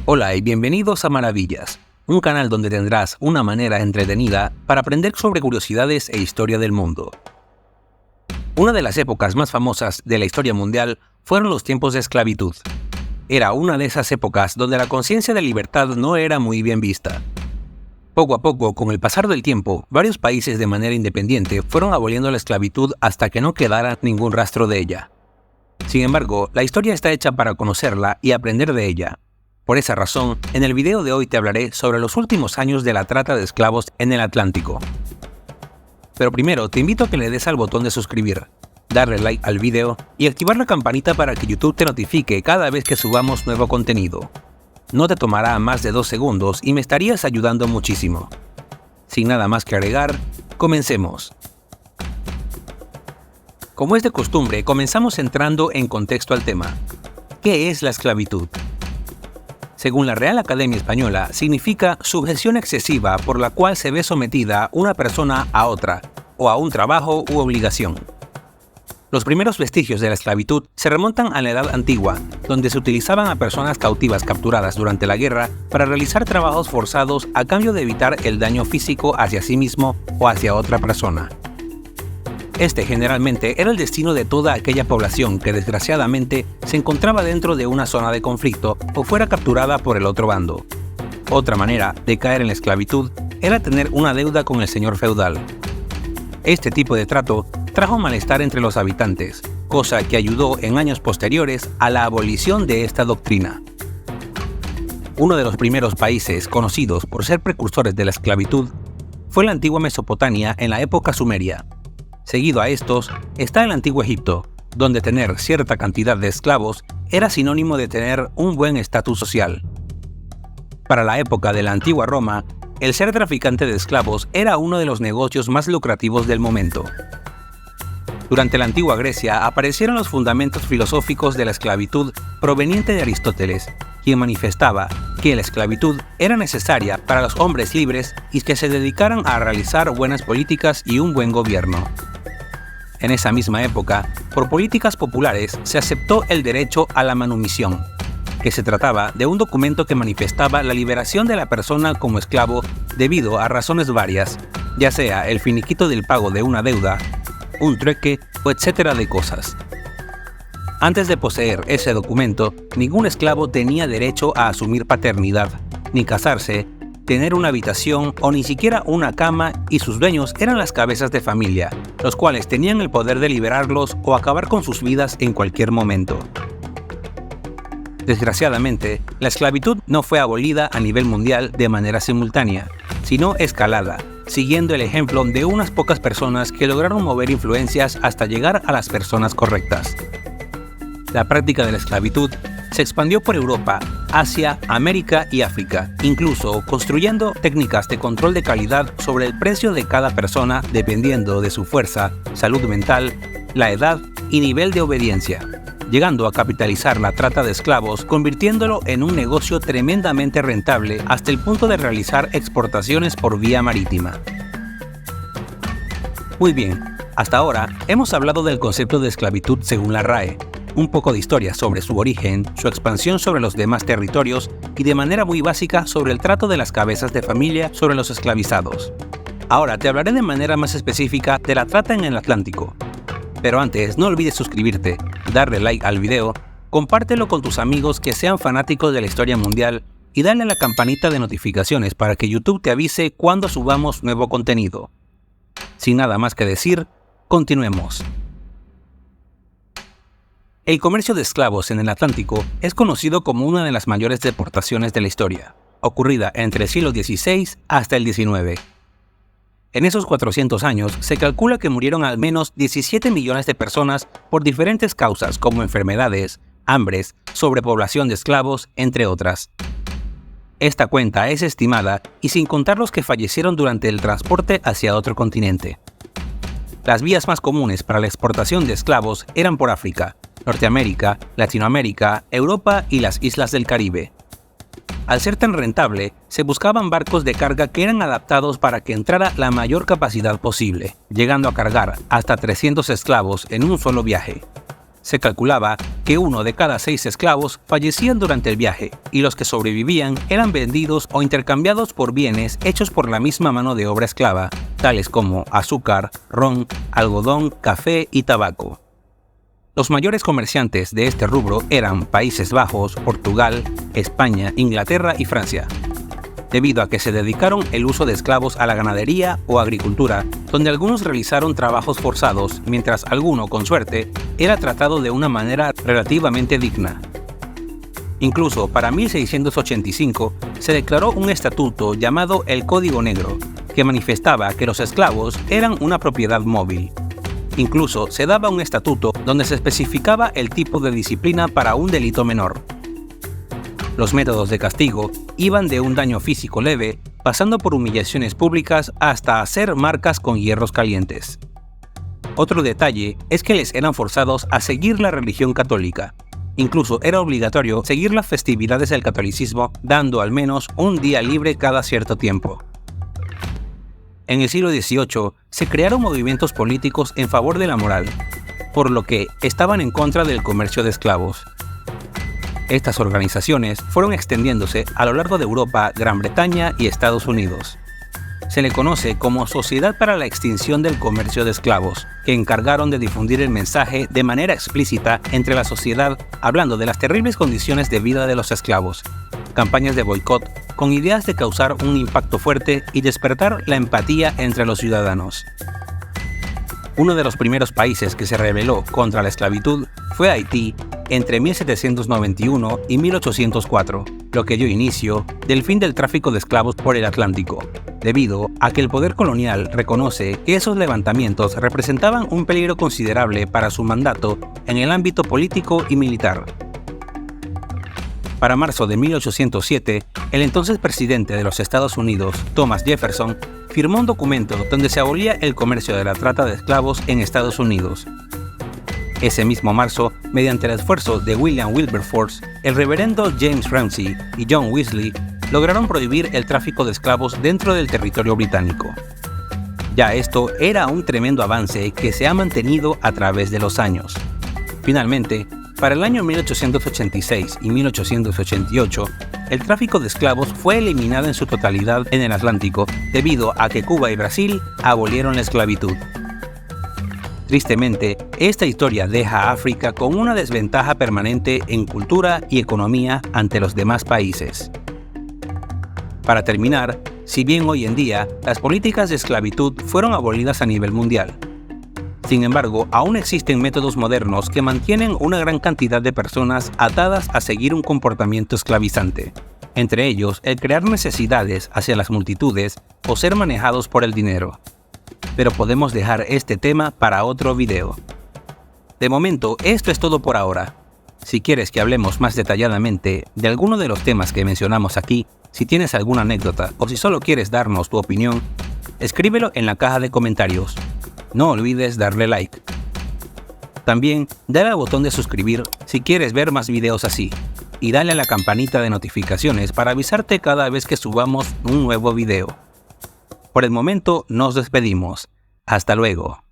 Hola y bienvenidos a Maravillas, un canal donde tendrás una manera entretenida para aprender sobre curiosidades e historia del mundo. Una de las épocas más famosas de la historia mundial fueron los tiempos de esclavitud. Era una de esas épocas donde la conciencia de libertad no era muy bien vista. Poco a poco, con el pasar del tiempo, varios países de manera independiente fueron aboliendo la esclavitud hasta que no quedara ningún rastro de ella. Sin embargo, la historia está hecha para conocerla y aprender de ella. Por esa razón, en el video de hoy te hablaré sobre los últimos años de la trata de esclavos en el Atlántico. Pero primero, te invito a que le des al botón de suscribir, darle like al video y activar la campanita para que YouTube te notifique cada vez que subamos nuevo contenido. No te tomará más de 2 segundos y me estarías ayudando muchísimo. Sin nada más que agregar, comencemos. Como es de costumbre, comenzamos entrando en contexto al tema. ¿Qué es la esclavitud? Según la Real Academia Española, significa sujeción excesiva por la cual se ve sometida una persona a otra, o a un trabajo u obligación. Los primeros vestigios de la esclavitud se remontan a la Edad Antigua, donde se utilizaban a personas cautivas capturadas durante la guerra para realizar trabajos forzados a cambio de evitar el daño físico hacia sí mismo o hacia otra persona. Este generalmente era el destino de toda aquella población que desgraciadamente se encontraba dentro de una zona de conflicto o fuera capturada por el otro bando. Otra manera de caer en la esclavitud era tener una deuda con el señor feudal. Este tipo de trato trajo malestar entre los habitantes, cosa que ayudó en años posteriores a la abolición de esta doctrina. Uno de los primeros países conocidos por ser precursores de la esclavitud fue la antigua Mesopotamia en la época sumeria. Seguido a estos está el antiguo Egipto, donde tener cierta cantidad de esclavos era sinónimo de tener un buen estatus social. Para la época de la antigua Roma, el ser traficante de esclavos era uno de los negocios más lucrativos del momento. Durante la antigua Grecia aparecieron los fundamentos filosóficos de la esclavitud proveniente de Aristóteles, quien manifestaba que la esclavitud era necesaria para los hombres libres y que se dedicaran a realizar buenas políticas y un buen gobierno. En esa misma época, por políticas populares se aceptó el derecho a la manumisión, que se trataba de un documento que manifestaba la liberación de la persona como esclavo debido a razones varias, ya sea el finiquito del pago de una deuda, un trueque o etcétera de cosas. Antes de poseer ese documento, ningún esclavo tenía derecho a asumir paternidad, ni casarse, tener una habitación o ni siquiera una cama, y sus dueños eran las cabezas de familia, los cuales tenían el poder de liberarlos o acabar con sus vidas en cualquier momento. Desgraciadamente, la esclavitud no fue abolida a nivel mundial de manera simultánea, sino escalada, siguiendo el ejemplo de unas pocas personas que lograron mover influencias hasta llegar a las personas correctas. La práctica de la esclavitud se expandió por Europa, Asia, América y África, incluso construyendo técnicas de control de calidad sobre el precio de cada persona dependiendo de su fuerza, salud mental, la edad y nivel de obediencia, llegando a capitalizar la trata de esclavos, convirtiéndolo en un negocio tremendamente rentable hasta el punto de realizar exportaciones por vía marítima. Muy bien, hasta ahora hemos hablado del concepto de esclavitud según la RAE, un poco de historia sobre su origen, su expansión sobre los demás territorios y de manera muy básica sobre el trato de las cabezas de familia sobre los esclavizados. Ahora te hablaré de manera más específica de la trata en el Atlántico. Pero antes, no olvides suscribirte, darle like al video, compártelo con tus amigos que sean fanáticos de la historia mundial y dale a la campanita de notificaciones para que YouTube te avise cuando subamos nuevo contenido. Sin nada más que decir, continuemos. El comercio de esclavos en el Atlántico es conocido como una de las mayores deportaciones de la historia, ocurrida entre el siglo XVI hasta el XIX. En esos 400 años se calcula que murieron al menos 17 millones de personas por diferentes causas como enfermedades, hambres, sobrepoblación de esclavos, entre otras. Esta cuenta es estimada y sin contar los que fallecieron durante el transporte hacia otro continente. Las vías más comunes para la exportación de esclavos eran por África, Norteamérica, Latinoamérica, Europa y las islas del Caribe. Al ser tan rentable, se buscaban barcos de carga que eran adaptados para que entrara la mayor capacidad posible, llegando a cargar hasta 300 esclavos en un solo viaje. Se calculaba que 1 de cada 6 esclavos fallecían durante el viaje, y los que sobrevivían eran vendidos o intercambiados por bienes hechos por la misma mano de obra esclava, tales como azúcar, ron, algodón, café y tabaco. Los mayores comerciantes de este rubro eran Países Bajos, Portugal, España, Inglaterra y Francia, debido a que se dedicaron el uso de esclavos a la ganadería o agricultura, donde algunos realizaron trabajos forzados, mientras alguno, con suerte, era tratado de una manera relativamente digna. Incluso para 1685 se declaró un estatuto llamado el Código Negro, que manifestaba que los esclavos eran una propiedad móvil. Incluso se daba un estatuto donde se especificaba el tipo de disciplina para un delito menor. Los métodos de castigo iban de un daño físico leve, pasando por humillaciones públicas hasta hacer marcas con hierros calientes. Otro detalle es que les eran forzados a seguir la religión católica. Incluso era obligatorio seguir las festividades del catolicismo, dando al menos un día libre cada cierto tiempo. En el siglo XVIII se crearon movimientos políticos en favor de la moral, por lo que estaban en contra del comercio de esclavos. Estas organizaciones fueron extendiéndose a lo largo de Europa, Gran Bretaña y Estados Unidos. Se le conoce como Sociedad para la Extinción del Comercio de Esclavos, que encargaron de difundir el mensaje de manera explícita entre la sociedad, hablando de las terribles condiciones de vida de los esclavos, campañas de boicot con ideas de causar un impacto fuerte y despertar la empatía entre los ciudadanos. Uno de los primeros países que se rebeló contra la esclavitud fue Haití entre 1791 y 1804, lo que dio inicio del fin del tráfico de esclavos por el Atlántico, debido a que el poder colonial reconoce que esos levantamientos representaban un peligro considerable para su mandato en el ámbito político y militar. Para marzo de 1807, el entonces presidente de los Estados Unidos, Thomas Jefferson, firmó un documento donde se abolía el comercio de la trata de esclavos en Estados Unidos. Ese mismo marzo, mediante el esfuerzo de William Wilberforce, el reverendo James Ramsey y John Wesley lograron prohibir el tráfico de esclavos dentro del territorio británico. Ya esto era un tremendo avance que se ha mantenido a través de los años. Finalmente, para el año 1886 y 1888, el tráfico de esclavos fue eliminado en su totalidad en el Atlántico debido a que Cuba y Brasil abolieron la esclavitud. Tristemente, esta historia deja a África con una desventaja permanente en cultura y economía ante los demás países. Para terminar, si bien hoy en día las políticas de esclavitud fueron abolidas a nivel mundial, sin embargo, aún existen métodos modernos que mantienen una gran cantidad de personas atadas a seguir un comportamiento esclavizante, entre ellos el crear necesidades hacia las multitudes o ser manejados por el dinero. Pero podemos dejar este tema para otro video. De momento, esto es todo por ahora. Si quieres que hablemos más detalladamente de alguno de los temas que mencionamos aquí, si tienes alguna anécdota o si solo quieres darnos tu opinión, escríbelo en la caja de comentarios. No olvides darle like. También dale al botón de suscribir si quieres ver más videos así y dale a la campanita de notificaciones para avisarte cada vez que subamos un nuevo video. Por el momento nos despedimos. Hasta luego.